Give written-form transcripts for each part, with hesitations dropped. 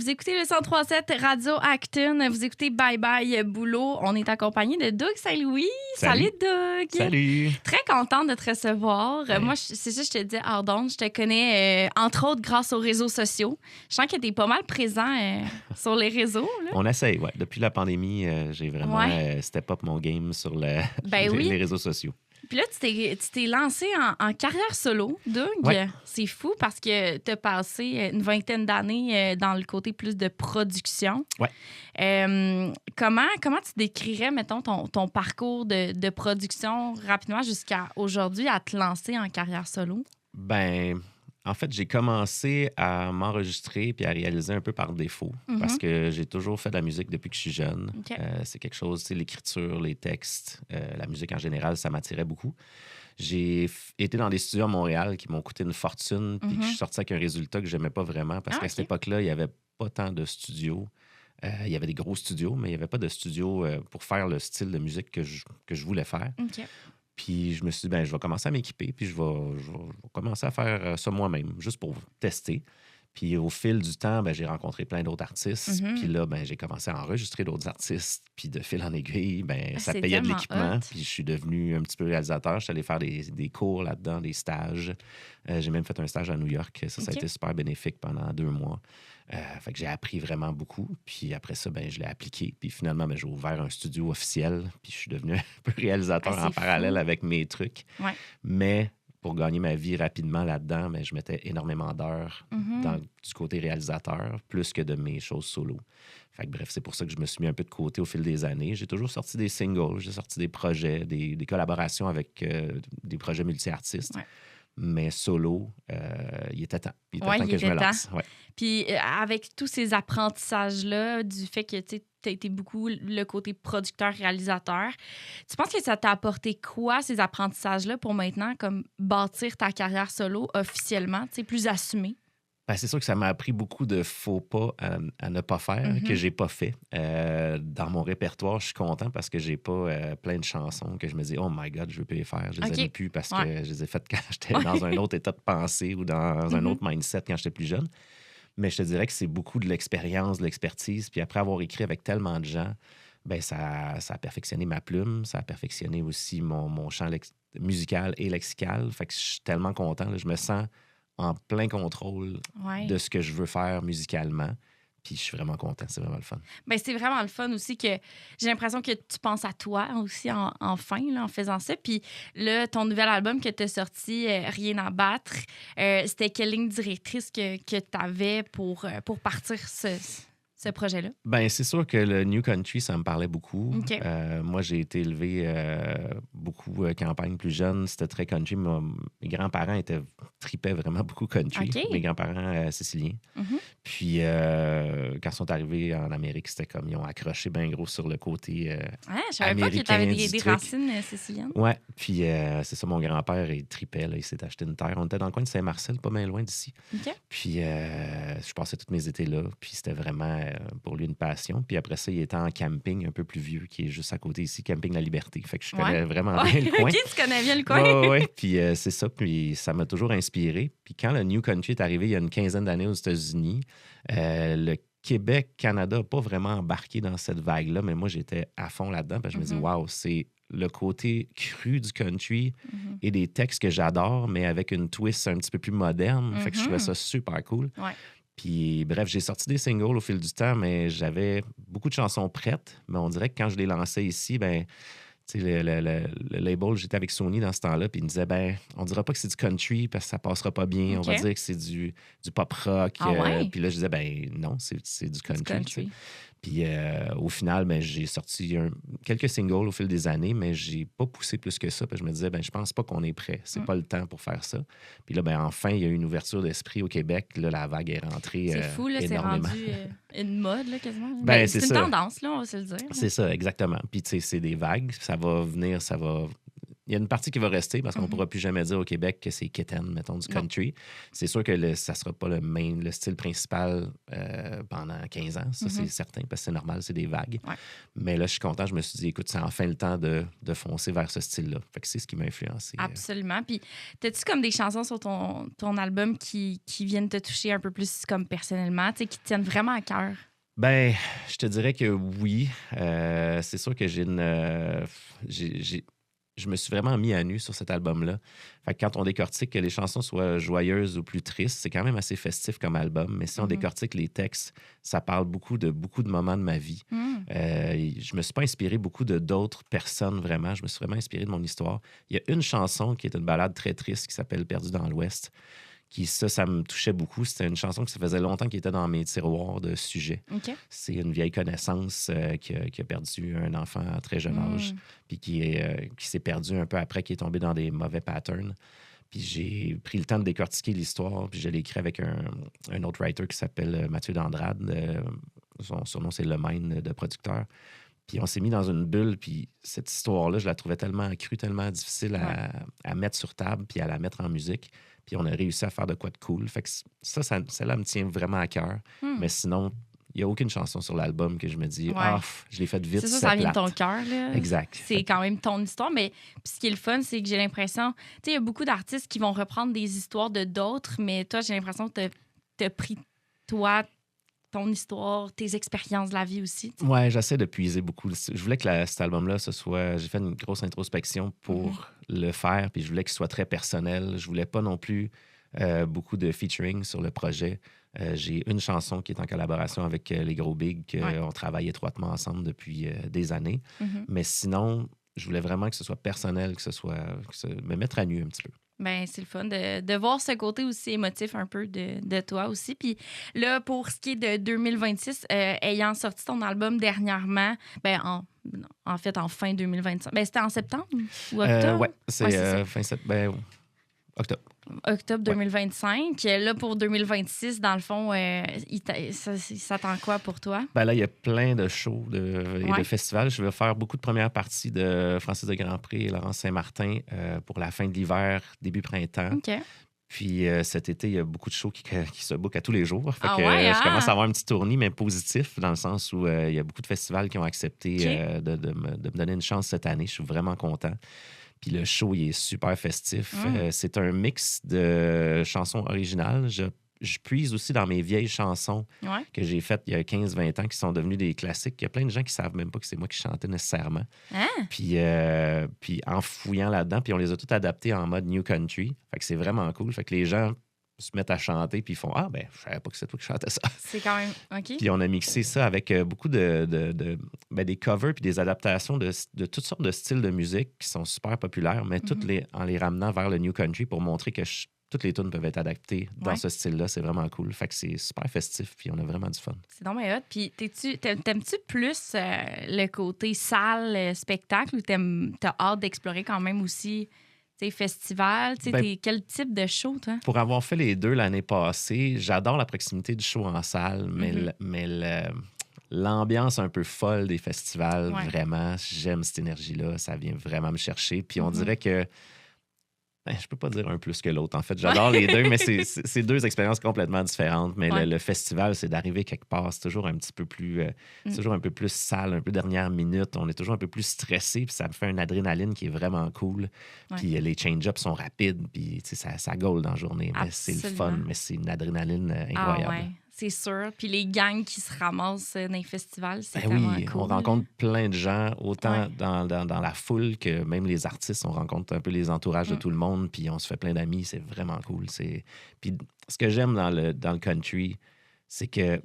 Vous écoutez le 103.7 Radio Acton. Vous écoutez Bye Bye Boulot. On est accompagné de Doug Saint-Louis. Salut Doug. Salut. Très contente de te recevoir. Ouais. Moi, c'est ça, je te dis, Ardon, je te connais entre autres grâce aux réseaux sociaux. Je sens que tu es pas mal présent sur les réseaux. Là. On essaye, ouais. Depuis la pandémie, j'ai vraiment step up mon game sur les réseaux sociaux. Puis là, tu t'es lancé en carrière solo, Doug. Ouais. C'est fou parce que tu as passé une vingtaine d'années dans le côté plus de production. Ouais. Comment tu décrirais, mettons, ton parcours de production rapidement jusqu'à aujourd'hui à te lancer en carrière solo? Ben, en fait, j'ai commencé à m'enregistrer puis à réaliser un peu par défaut parce que j'ai toujours fait de la musique depuis que je suis jeune. Okay. C'est quelque chose, tu sais, l'écriture, les textes, la musique en général, ça m'attirait beaucoup. J'ai été dans des studios à Montréal qui m'ont coûté une fortune puis que je suis sorti avec un résultat que j'aimais pas vraiment parce qu'à cette époque-là, il n'y avait pas tant de studios. Il y avait des gros studios, mais il n'y avait pas de studios pour faire le style de musique que je voulais faire. OK. Puis je me suis dit, je vais commencer à m'équiper, puis je vais commencer à faire ça moi-même, juste pour tester. Puis au fil du temps, j'ai rencontré plein d'autres artistes. Puis là, j'ai commencé à enregistrer d'autres artistes. Puis de fil en aiguille, ça payait de l'équipement. Puis je suis devenu un petit peu réalisateur. Je suis allé faire des cours là-dedans, des stages. J'ai même fait un stage à New York. Ça a été super bénéfique pendant 2 mois. Fait que j'ai appris vraiment beaucoup. Puis après ça, je l'ai appliqué. Puis finalement, j'ai ouvert un studio officiel. Puis je suis devenu un peu réalisateur en parallèle avec mes trucs. Ouais. Mais pour gagner ma vie rapidement là-dedans, je mettais énormément d'heures du côté réalisateur, plus que de mes choses solo. Fait que bref, c'est pour ça que je me suis mis un peu de côté au fil des années. J'ai toujours sorti des singles, j'ai sorti des projets, des collaborations avec des projets multi-artistes. Ouais. Mais solo, il était temps. Il était temps que je me lance. Ouais. Puis avec tous ces apprentissages-là, du fait que tu as été beaucoup le côté producteur-réalisateur, tu penses que ça t'a apporté quoi, ces apprentissages-là, pour maintenant comme bâtir ta carrière solo officiellement, plus assumée? C'est sûr que ça m'a appris beaucoup de faux pas à ne pas faire, que j'ai pas fait. Dans mon répertoire, je suis content parce que j'ai pas plein de chansons que je me dis « Oh my God, je veux plus les faire. » Je les aime plus parce que je les ai faites quand j'étais dans un autre état de pensée ou dans un autre mindset quand j'étais plus jeune. Mais je te dirais que c'est beaucoup de l'expérience, de l'expertise. Puis après avoir écrit avec tellement de gens, ça a perfectionné ma plume, ça a perfectionné aussi mon champ musical et lexical. Fait que je suis tellement content. Là, je me sens en plein contrôle de ce que je veux faire musicalement. Puis je suis vraiment content. C'est vraiment le fun. C'est vraiment le fun aussi que j'ai l'impression que tu penses à toi aussi enfin là, en faisant ça. Puis là, ton nouvel album que tu as sorti, Rien à battre, c'était quelle ligne directrice que tu avais pour partir ce projet-là? C'est sûr que le New Country, ça me parlait beaucoup. Okay. Moi, j'ai été élevé beaucoup campagne plus jeune. C'était très country. Mes grands-parents tripaient vraiment beaucoup country. Okay. Mes grands-parents siciliens. Puis, quand ils sont arrivés en Amérique, c'était comme ils ont accroché bien gros sur le côté je savais pas que tu avais des racines siciliennes. Ouais. Puis, c'est ça, mon grand-père, il tripait. Là, il s'est acheté une terre. On était dans le coin de Saint-Marcel, pas bien loin d'ici. Okay. Puis, je passais tous mes étés là. Puis, c'était vraiment pour lui une passion. Puis après ça, il était en camping un peu plus vieux, qui est juste à côté ici, Camping La Liberté. Fait que je connais vraiment bien le coin. OK, tu connais bien le coin. Oui. Puis c'est ça. Puis ça m'a toujours inspiré. Puis quand le New Country est arrivé il y a une 15aine d'années aux États-Unis, le Québec, Canada n'a pas vraiment embarqué dans cette vague-là, mais moi, j'étais à fond là-dedans. Parce que je me dis, wow, c'est le côté cru du country et des textes que j'adore, mais avec une twist un petit peu plus moderne. Fait que je trouvais ça super cool. Ouais. Puis, bref, j'ai sorti des singles au fil du temps, mais j'avais beaucoup de chansons prêtes. Mais on dirait que quand je les lançais ici, le label, j'étais avec Sony dans ce temps-là, puis ils me disaient, on dira pas que c'est du country parce que ça passera pas bien. Okay. On va dire que c'est du pop rock. Puis là, je disais, non, c'est du country. Puis au final, j'ai sorti quelques singles au fil des années, mais j'ai pas poussé plus que ça. Puis je me disais, je pense pas qu'on est prêt. C'est pas le temps pour faire ça. Puis là, enfin, il y a eu une ouverture d'esprit au Québec. Là, la vague est rentrée c'est fou, là, énormément. C'est rendu une mode, là, quasiment. C'est une ça. tendance, là, on va se le dire. C'est ça, exactement. Puis, tu sais, c'est des vagues. Ça va venir, Il y a une partie qui va rester parce qu'on ne pourra plus jamais dire au Québec que c'est kitten, mettons, du country. C'est sûr que ça ne sera pas le style principal pendant 15 ans, ça, c'est certain, parce que c'est normal, c'est des vagues. Ouais. Mais là, je suis content, je me suis dit, écoute, c'est enfin le temps de foncer vers ce style-là. Fait que c'est ce qui m'a influencé. Absolument. Puis, t'as-tu comme des chansons sur ton album qui viennent te toucher un peu plus comme personnellement, qui te tiennent vraiment à cœur? Ben, je te dirais que oui. C'est sûr que je me suis vraiment mis à nu sur cet album-là. Fait que quand on décortique que les chansons soient joyeuses ou plus tristes, c'est quand même assez festif comme album. Mais si on décortique les textes, ça parle beaucoup de moments de ma vie. Je me suis pas inspiré beaucoup d'autres personnes, vraiment. Je me suis vraiment inspiré de mon histoire. Il y a une chanson qui est une ballade très triste qui s'appelle « Perdu dans l'Ouest ». Ça me touchait beaucoup. C'était une chanson que ça faisait longtemps qui était dans mes tiroirs de sujets. Okay. C'est une vieille connaissance qui a perdu un enfant à très jeune âge, puis qui s'est perdu un peu après, qui est tombé dans des mauvais patterns. Puis j'ai pris le temps de décortiquer l'histoire, puis je l'ai écrit avec un autre writer qui s'appelle Mathieu D'Andrade. Son surnom, c'est Le Maine de producteur. Puis on s'est mis dans une bulle, puis cette histoire-là, je la trouvais tellement crue, tellement difficile à mettre sur table, puis à la mettre en musique. Puis on a réussi à faire de quoi de cool. Fait que celle-là me tient vraiment à cœur. Mais sinon, il n'y a aucune chanson sur l'album que je me dis, je l'ai faite vite. C'est ça vient de ton cœur. Exact. C'est quand même ton histoire. Mais ce qui est le fun, c'est que j'ai l'impression, il y a beaucoup d'artistes qui vont reprendre des histoires de d'autres, mais toi, j'ai l'impression que tu as pris, toi, ton histoire, tes expériences de la vie aussi. T'sais. Ouais, j'essaie de puiser beaucoup. Je voulais que cet album-là, j'ai fait une grosse introspection pour le faire, puis je voulais qu'il soit très personnel. Je voulais pas non plus beaucoup de featuring sur le projet. J'ai une chanson qui est en collaboration avec les Gros Big, qu'on travaille étroitement ensemble depuis des années. Mais sinon, je voulais vraiment que ce soit personnel, me mettre à nu un petit peu. Ben, c'est le fun de voir ce côté aussi émotif un peu de toi aussi. Puis là, pour ce qui est de 2026, ayant sorti ton album dernièrement, en fait, en fin 2025. Ben, c'était en septembre ou octobre? Oui, c'est fin septembre. Octobre. Octobre 2025. Là, pour 2026, dans le fond, ça s'attend quoi pour toi? Ben là, il y a plein de shows et de festivals. Je vais faire beaucoup de premières parties de Francis de Grandpré et Laurence Saint-Martin pour la fin de l'hiver, début printemps. OK. Puis cet été, il y a beaucoup de shows qui se bookent à tous les jours. Fait je commence à avoir un petit tournis, mais positif, dans le sens où il y a beaucoup de festivals qui ont accepté de me donner une chance cette année. Je suis vraiment content. Puis le show, il est super festif. C'est un mix de chansons originales. Je puise aussi dans mes vieilles chansons que j'ai faites il y a 15-20 ans qui sont devenues des classiques. Il y a plein de gens qui ne savent même pas que c'est moi qui chantais nécessairement. Puis en fouillant là-dedans, puis on les a toutes adaptées en mode New Country. Fait que c'est vraiment cool. Fait que les gens se mettent à chanter puis ils font « Ah, ben je savais pas que c'est toi qui chantais ça. » C'est quand même... OK. Puis on a mixé ça avec beaucoup des covers puis des adaptations de toutes sortes de styles de musique qui sont super populaires, mais en les ramenant vers le New Country pour montrer que toutes les tunes peuvent être adaptées dans ce style-là. C'est vraiment cool. Fait que c'est super festif puis on a vraiment du fun. C'est donc bien hot. Puis t'aimes-tu plus le côté salle, spectacle, ou t'as hâte d'explorer quand même aussi... festival, quel type de show, toi? Pour avoir fait les deux l'année passée, j'adore la proximité du show en salle, mais l'ambiance un peu folle des festivals, vraiment, j'aime cette énergie-là. Ça vient vraiment me chercher. Puis on dirait que je peux pas dire un plus que l'autre. En fait, j'adore les deux, mais c'est deux expériences complètement différentes. Mais le festival, c'est d'arriver quelque part. C'est toujours un petit peu plus... c'est toujours un peu plus sale, un peu dernière minute. On est toujours un peu plus stressé, puis ça me fait une adrénaline qui est vraiment cool. Puis les change-ups sont rapides, puis ça gaule dans la journée. Mais c'est le fun, mais c'est une adrénaline incroyable. C'est sûr. Puis les gangs qui se ramassent dans les festivals, c'est tellement cool. On rencontre plein de gens, autant dans la foule que même les artistes. On rencontre un peu les entourages de tout le monde, puis on se fait plein d'amis. C'est vraiment cool. Puis ce que j'aime dans le country, c'est que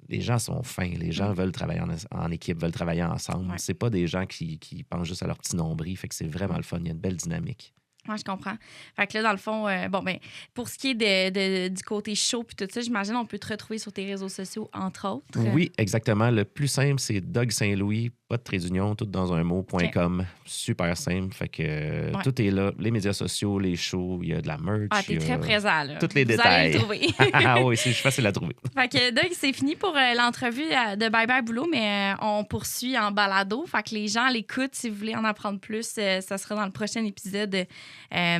les gens sont fins. Les gens veulent travailler en équipe, veulent travailler ensemble. C'est pas des gens qui pensent juste à leur petit nombril. Fait que c'est vraiment le fun. Il y a une belle dynamique. Oui, je comprends. Fait que là, dans le fond, pour ce qui est du côté show puis tout ça, j'imagine on peut te retrouver sur tes réseaux sociaux, entre autres. Oui, exactement. Le plus simple, c'est Doug Saint-Louis, pas de trait d'union, tout dans un mot.com. Super simple. Fait que tout est là. Les médias sociaux, les shows, il y a de la merch. Ah, t'es très présent, là. Tous les détails. Allez le trouver. Ah oui, c'est facile à trouver. Fait que Doug, c'est fini pour l'entrevue de Bye Bye Boulot, mais on poursuit en balado. Fait que les gens l'écoutent. Si vous voulez en apprendre plus, ça sera dans le prochain épisode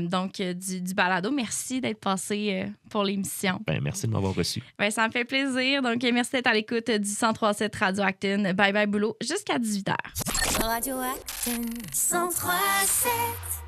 donc du balado. Merci d'être passé pour l'émission. Merci de m'avoir reçu. Ça me fait plaisir. Donc, merci d'être à l'écoute du 103.7 Radio Acton. Bye bye, boulot, jusqu'à 18h. Radio Acton 103.7.